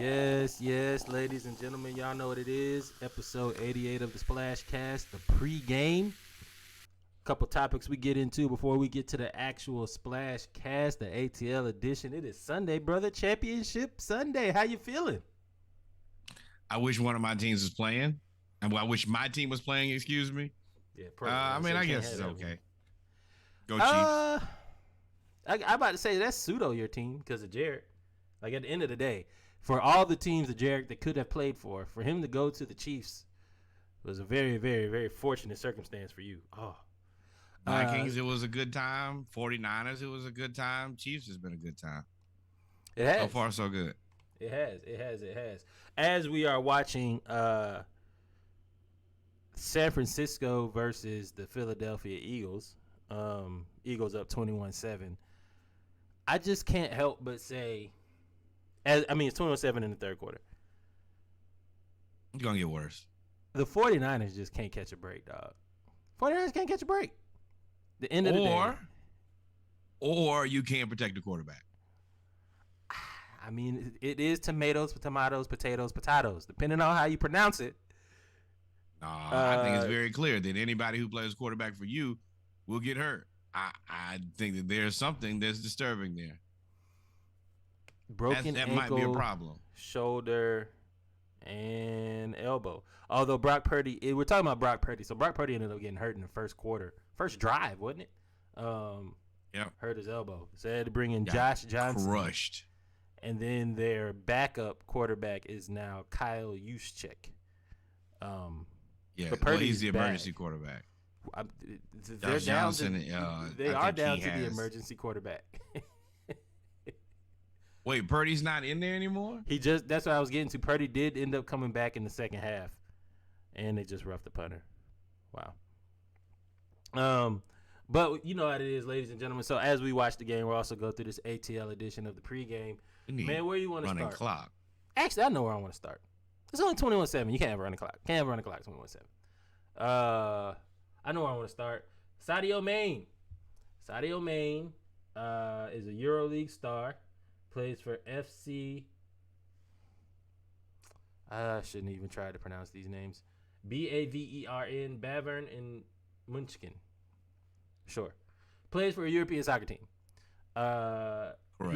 Yes, ladies and gentlemen, y'all know what it is. Episode 88 of the Splash Cast, the pregame. Couple topics we get into before we get to the actual Splash Cast, the ATL edition. It is Sunday, brother. Championship Sunday. How you feeling? I wish one of my teams was playing. I wish my team was playing, excuse me. Yeah, I guess it's okay. Go Chiefs. I'm about to say that's pseudo your team because of Jared. Like at the end of the day, for all the teams that Jared that could have played for him to go to the Chiefs was a very, very, very fortunate circumstance for you. Vikings, it was a good time. 49ers, it was a good time. Chiefs has been a good time. It has. So far, so good. It has. As we are watching San Francisco versus the Philadelphia Eagles, Eagles up 21-7. I just can't help but say, it's 21-7 in the third quarter. It's going to get worse. The 49ers just can't catch a break, dog. 49ers can't catch a break. The end of the day. Or you can't protect the quarterback. I mean, it is tomatoes, potatoes, depending on how you pronounce it. I think it's very clear that anybody who plays quarterback for you will get hurt. I think that there's something that's disturbing there. Broken that ankle, might be a problem. Shoulder, and elbow. Although we're talking about Brock Purdy. So Brock Purdy ended up getting hurt in the first quarter. First drive, wasn't it? Yeah. Hurt his elbow. So they had to bring in Josh Johnson. Crushed. And then their backup quarterback is now Kyle Juszczyk. He's the emergency quarterback. They're down to the emergency quarterback. Wait, Purdy's not in there anymore? That's what I was getting to. Purdy did end up coming back in the second half, and they just roughed the punter. Wow. But you know how it is, ladies and gentlemen. So as we watch the game, we'll also go through this ATL edition of the pregame. Man, where you want to start? Running clock. Actually, I know where I want to start. It's only 21-7. You can't have a running clock. 21-7. I know where I want to start. Sadio Mane. Sadio Mane is a EuroLeague star. Plays for FC. I shouldn't even try to pronounce these names. Bavern, Bavern and Munchkin. Sure. Plays for a European soccer team.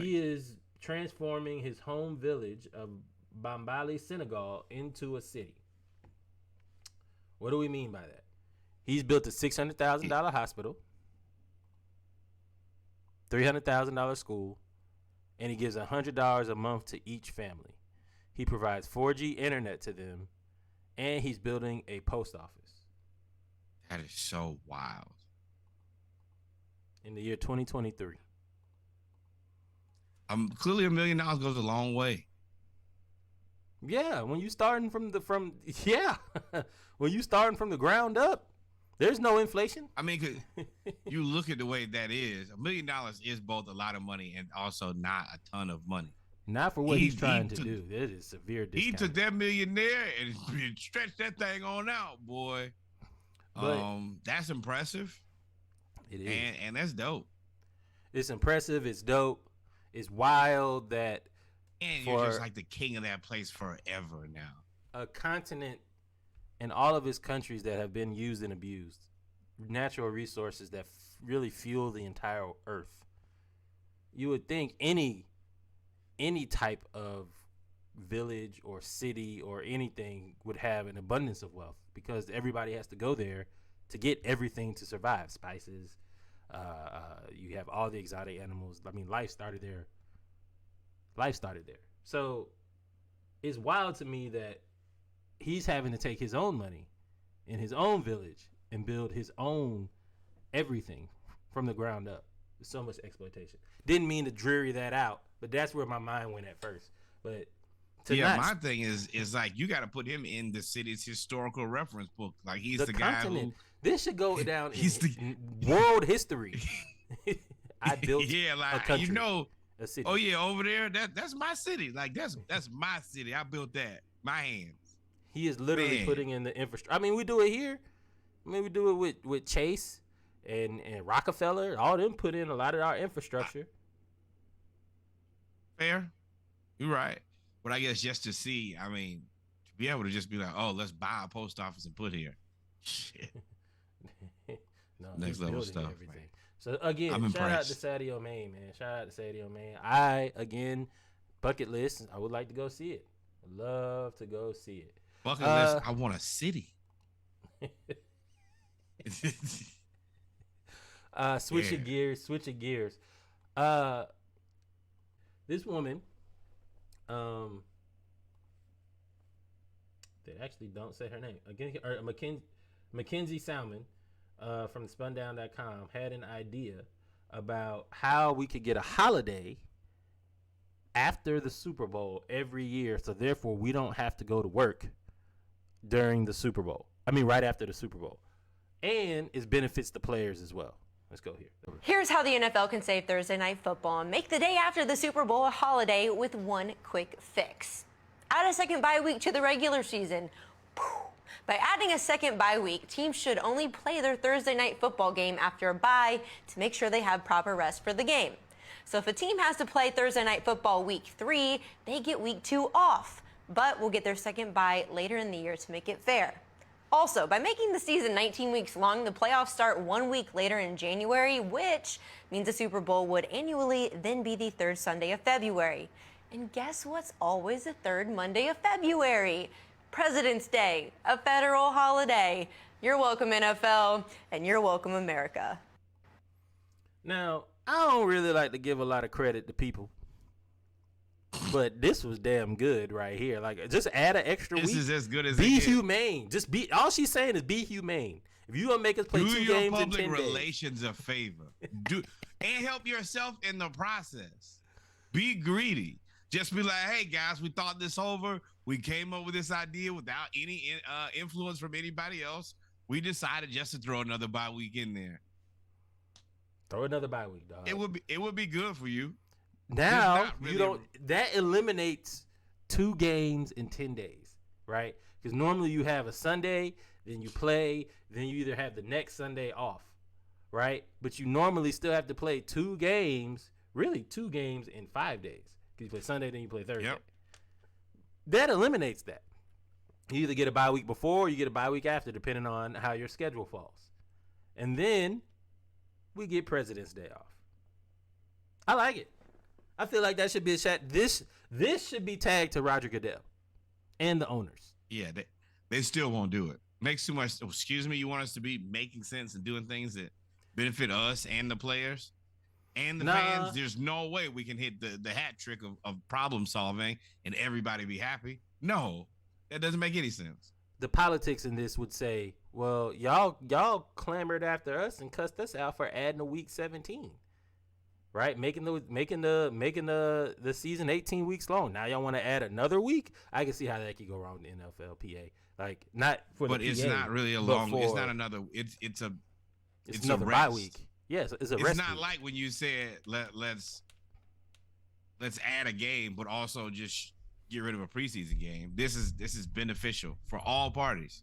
He is transforming his home village of Bambali, Senegal, into a city. What do we mean by that? He's built a $600,000 hospital, $300,000 school, and he gives $100 a month to each family. He provides 4G internet to them, and he's building a post office. That is so wild. In the year 2023. Clearly $1 million goes a long way. Yeah, when you starting from the ground up, there's no inflation. I mean, 'cause you look at the way that is, $1 million is both a lot of money and also not a ton of money. Not for what he's trying to do. That is severe discount. He took that millionaire and stretched that thing on out, boy. That's impressive. It is, and that's dope. It's impressive. It's dope. It's wild that. And you're just like the king of that place forever now. A continent and all of its countries that have been used and abused. Natural resources that really fuel the entire earth. You would think any type of village or city or anything would have an abundance of wealth because everybody has to go there to get everything to survive. Spices. You have all the exotic animals. I mean, life started there. So it's wild to me that he's having to take his own money in his own village and build his own everything from the ground up. There's so much exploitation. Didn't mean to dreary that out, but that's where my mind went at first. But my thing is like you got to put him in the city's historical reference book. Like he's the guy who this should go down in world history. I built a country. A city. Oh yeah, over there, that's my city. Like that's my city. I built that. My hands. He is literally putting in the infrastructure. I mean, we do it here. I mean, we do it with Chase and Rockefeller. All of them put in a lot of our infrastructure. Fair. You're right. But I guess just to see, I mean, to be able to just be like, oh, let's buy a post office and put here. Shit. No, Next level stuff. Everything. Man. So again, shout out to Sadio Mane, man. Shout out to Sadio Mane. Again, bucket list. I would like to go see it. I'd love to go see it. Bucket list. I want a city. Switching gears. This woman, they actually don't say her name again. Mackenzie Salmon, from spundown.com, had an idea about how we could get a holiday after the Super Bowl every year, so therefore we don't have to go to work during the Super Bowl. I mean, right after the Super Bowl, and it benefits the players as well. Let's go here. Here's how the NFL can save Thursday Night Football and make the day after the Super Bowl a holiday with one quick fix. Add a second bye week to the regular season. By adding a second bye week, teams should only play their Thursday Night Football game after a bye to make sure they have proper rest for the game. So if a team has to play Thursday Night Football week 3, they get week 2 off, but will get their second bye later in the year to make it fair. Also, by making the season 19 weeks long, the playoffs start 1 week later in January, which means the Super Bowl would annually then be the third Sunday of February. And guess what's always the third Monday of February? President's Day, a federal holiday. You're welcome, NFL, and you're welcome, America. Now, I don't really like to give a lot of credit to people, but this was damn good right here. Like, just add an extra week. This is as good as be humane. Just be. All she's saying is be humane. If you gonna make us play 2 games in 10 days, do your public relations a favor. And help yourself in the process. Be greedy. Just be like, hey guys, we thought this over. We came up with this idea without any influence from anybody else. We decided just to throw another bye week in there. Throw another bye week, dog. It would be good for you. Now really, you don't. That eliminates 2 games in 10 days, right? Because normally you have a Sunday, then you play, then you either have the next Sunday off, right? But you normally still have to play 2 games, really 2 games in 5 days. Because you play Sunday, then you play Thursday. Yep. That eliminates that. You either get a bye week before or you get a bye week after, depending on how your schedule falls. And then we get President's Day off. I like it. I feel like that should be a shot. This should be tagged to Roger Goodell and the owners. Yeah, they still won't do it. Makes too much. Excuse me, you want us to be making sense and doing things that benefit us and the players and the fans? There's no way we can hit the hat trick of problem solving and everybody be happy. No, that doesn't make any sense. The politics in this would say, well, y'all clamored after us and cussed us out for adding a week 17. Right, making the season 18 weeks long. Now y'all want to add another week? I can see how that could go wrong in the NFLPA. Like, not for the but it's PA, not really a long. It's not another. It's another bye week. Yes, it's a rest. It's not week. like when you said let's add a game, but also just get rid of a preseason game. This is beneficial for all parties.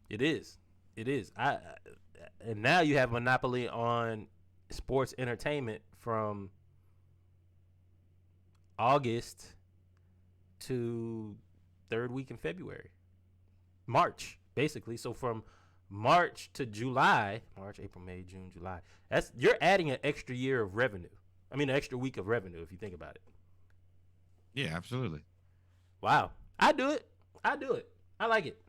It is. And now you have monopoly on sports entertainment from August to 3rd week in February. March, basically. So from March to July, March, April, May, June, July. You're adding an extra year of revenue. I mean, an extra week of revenue if you think about it. Yeah, absolutely. Wow. I do it. I like it.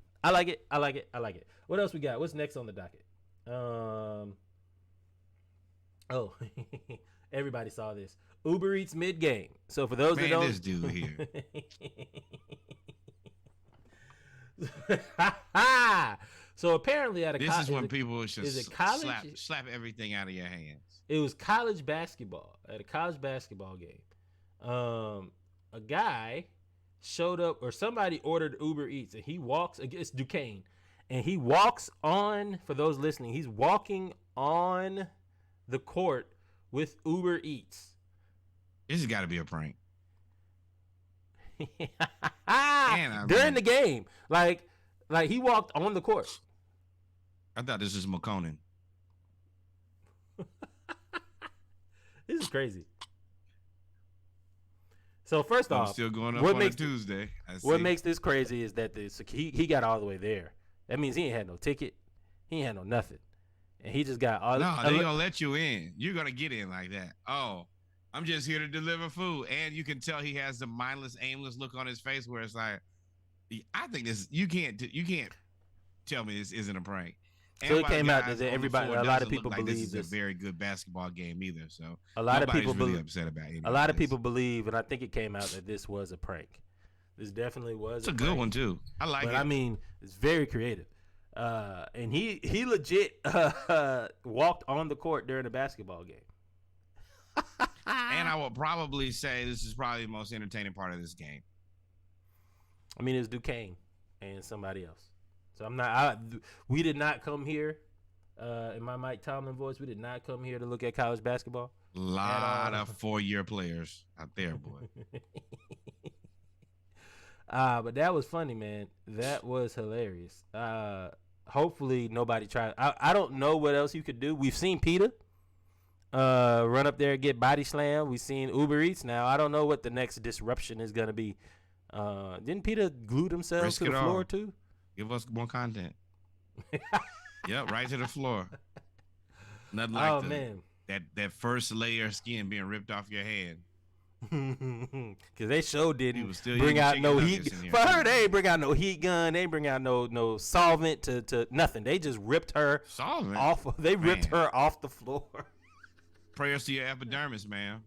What else we got? What's next on the docket? Oh, everybody saw this. Uber Eats mid-game. So for those that don't, this dude here. So apparently at a this is when people should slap everything out of your hands. It was college basketball at a college basketball game. A guy showed up, or somebody ordered Uber Eats, and he walks. It's Duquesne, and he walks on. For those listening, he's walking on the court with Uber Eats. This has got to be a prank. During the game, like he walked on the court. I thought this was McConan. This is crazy. So first I'm off, still going up what on makes a Tuesday. what makes this crazy is that he got all the way there. That means he ain't had no ticket. He ain't had no nothing. And he just got all. No, they gonna let you in. You're gonna get in like that. Oh, I'm just here to deliver food, and you can tell he has the mindless, aimless look on his face where it's like, I think this. You can't tell me this isn't a prank. So it came out that everybody, a lot of people like believe this is a very good basketball game either. So a lot of people really upset about it. A lot of people believe, and I think it came out that this was a prank. This definitely was. It's a good one too. I like it. But I mean, it's very creative. And he legit walked on the court during a basketball game. And I would probably say this is probably the most entertaining part of this game. I mean, it's Duquesne and somebody else. So we did not come here, in my Mike Tomlin voice, we did not come here to look at college basketball. A lot of 4-year players out there, boy. But that was funny, man. That was hilarious. Hopefully nobody tried. I don't know what else you could do. We've seen Peter run up there and get body slammed. We've seen Uber Eats now. I don't know what the next disruption is going to be. Didn't Peter glue himself to the floor too? Give us more content. Yep, right to the floor. Nothing like that first layer of skin being ripped off your hand. Because they didn't bring out no heat. For her, they ain't bring out no heat gun. They ain't bring out no solvent to nothing. They just ripped her off. They ripped her off the floor. Prayers to your epidermis, man.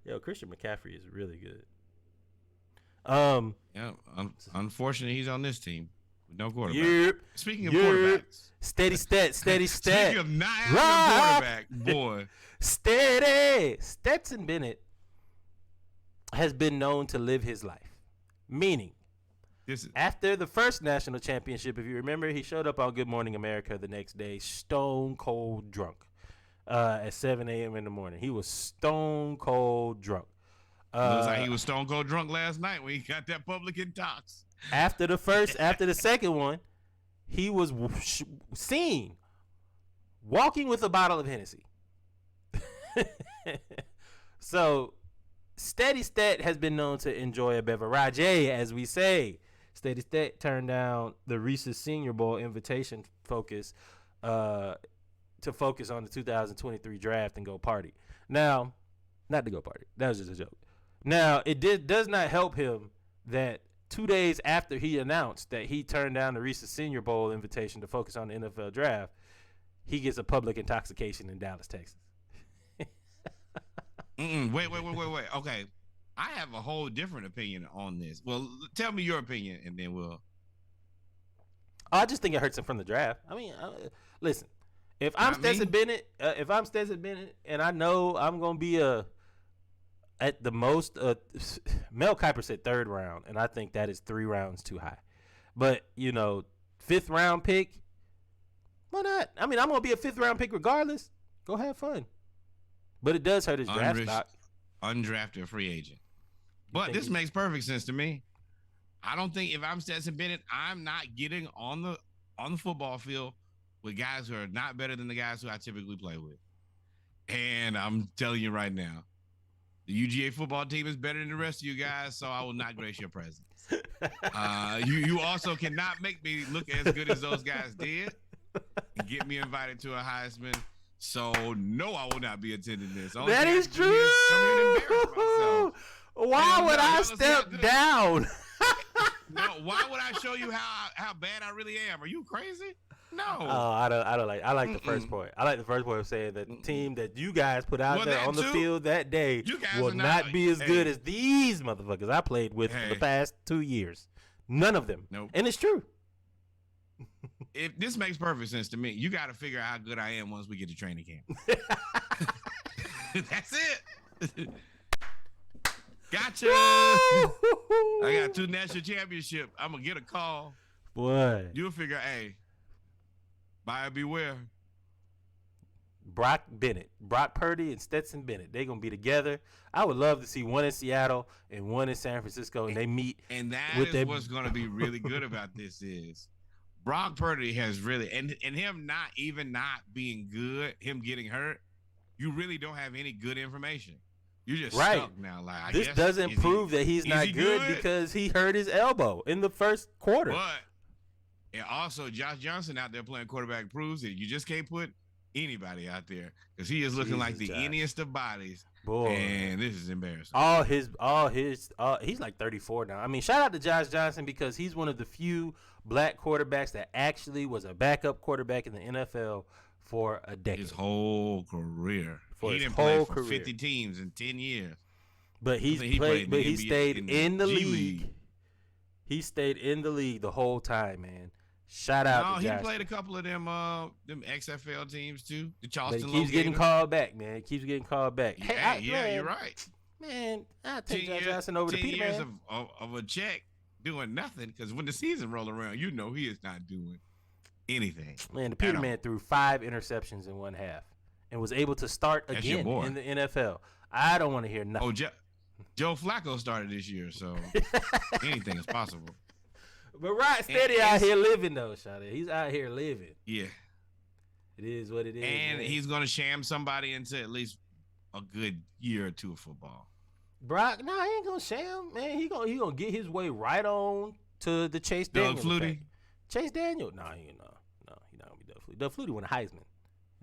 Yo, Christian McCaffrey is really good. Yeah, unfortunately, he's on this team with no quarterback. Yep. Speaking of quarterbacks, steady stat. Speaking of not having a quarterback, boy, steady. Stetson Bennett has been known to live his life, meaning after the first national championship, if you remember, he showed up on Good Morning America the next day, stone cold drunk, at 7 a.m. in the morning. He was stone cold drunk. Looks like he was stone cold drunk last night when he got that public intox. After the second one, he was seen walking with a bottle of Hennessy. So, Steady Stat has been known to enjoy a beverage, as we say. Steady Stat turned down the Reese's Senior Bowl invitation to focus on the 2023 draft and go party. Now, not to go party. That was just a joke. Now, it does not help him that 2 days after he announced that he turned down the Reese's Senior Bowl invitation to focus on the NFL draft, he gets a public intoxication in Dallas, Texas. Wait. Okay. I have a whole different opinion on this. Well, tell me your opinion, and then we'll. I just think it hurts him from the draft. I mean, listen, if I'm Stetson Bennett, and I know I'm gonna be at the most, Mel Kiper said 3rd round, and I think that is 3 rounds too high. But 5th round pick, why not? I mean, I'm gonna be a 5th round pick regardless. Go have fun. But it does hurt his draft stock. Undrafted free agent. But this makes perfect sense to me. I don't think if I'm Stetson Bennett, I'm not getting on the football field with guys who are not better than the guys who I typically play with. And I'm telling you right now, the UGA football team is better than the rest of you guys, so I will not grace your presence. You also cannot make me look as good as those guys did and get me invited to a Heisman. So, no, I will not be attending this. That is true. Why would I step down? No, why would I show you how bad I really am? Are you crazy? No. Oh, I don't like. I like the first point. I like the first point of saying that the team that you guys put out there on the field that day will not be as good as these motherfuckers I played with for the past 2 years. None of them. Nope. And it's true. If this makes perfect sense to me, you got to figure out how good I am once we get to training camp. That's it. Gotcha. I got 2 national championships. I'm gonna get a call. Boy, You'll figure, hey, buyer beware. Brock Purdy and Stetson Bennett. They're gonna be together. I would love to see one in Seattle and one in San Francisco, and they meet. And that is what's gonna be really good about this is Brock Purdy has really and him not being good, him getting hurt. You really don't have any good information. You're just Right. stuck now. Like I This guess, doesn't prove that he's not he good because he hurt his elbow in the first quarter. But and also Josh Johnson out there playing quarterback proves that you just can't put anybody out there because he is looking like the iniest of bodies. Boy, and this is embarrassing. He's like 34 now. I mean, shout out to Josh Johnson because he's one of the few black quarterbacks that actually was a backup quarterback in the NFL for a decade. His whole career. For he his didn't whole play for career. 50 teams in 10 years. But he stayed in the league. League. He stayed in the league the whole time, man. Shout out to Josh. He played a couple of them XFL teams too. The Charleston. But he keeps getting called back, man. He keeps getting called back. You're right. Man, I take Josh Johnson over 10 to Peter, years man. of a check doing nothing because when the season roll around, you know he is not doing anything. Man, the Peter man threw 5 interceptions in one half and was able to start again in the NFL. I don't want to hear nothing. Oh, Joe Flacco started this year, so anything is possible. But Rod Steady out here living, though, Shawty. He's out here living. Yeah. It is what it is. And man. he's going to sham somebody into at least a good year or two of football. Brock, no, he ain't going to sham, man. He gonna get his way right on to the Chase Daniel. Doug Flutie? Chase Daniel? No, he not going to be Doug Flutie. Doug Flutie won a Heisman.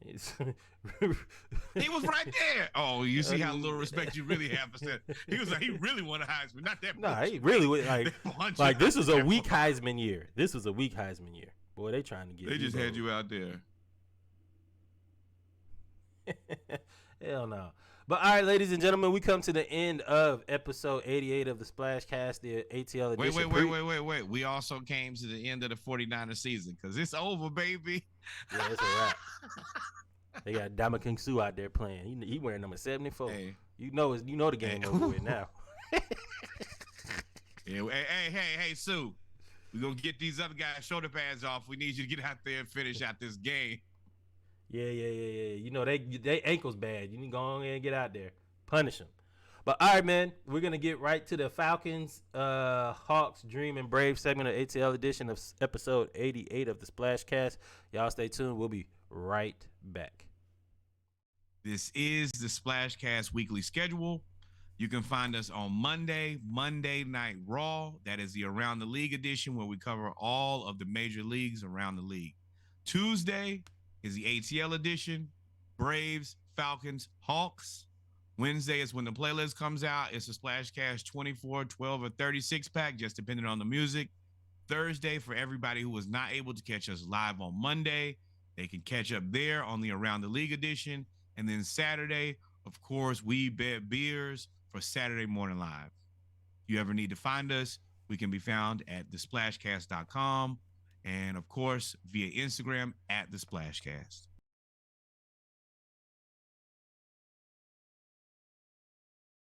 He was right there. Oh, you see how little respect you really have for that. He was like, he really won a Heisman, not that much. Nah, he really was like this was a weak Heisman year. This was a weak Heisman year. Boy, they trying to get. They just had you out there. Hell no. But all right, ladies and gentlemen, we come to the end of episode 88 of the Splashcast, the ATL edition. Wait. We also came to the end of the 49er season because it's over, baby. Yeah, it's a wrap. They got Ndamukong Suh out there playing. He wearing number 74. Hey. You know the game over with now. Yeah, hey, Sue. We're going to get these other guys' shoulder pads off. We need you to get out there and finish out this game. Yeah. You know, they ankles bad. You need to go on and get out there. Punish them. But all right, man, we're going to get right to the Falcons, Hawks, Dream, and Brave segment of ATL edition of episode 88 of the Splashcast. Y'all stay tuned. We'll be right back. This is the Splashcast weekly schedule. You can find us on Monday Night Raw. That is the Around the League edition where we cover all of the major leagues around the league. Tuesday is the ATL edition, Braves, Falcons, Hawks. Wednesday is when the playlist comes out. It's a Splashcast 24, 12, or 36 pack, just depending on the music. Thursday, for everybody who was not able to catch us live on Monday, they can catch up there on the Around the League edition. And then Saturday, of course, we bet beers for Saturday Morning Live. If you ever need to find us, we can be found at thesplashcast.com and, of course, via Instagram at thesplashcast.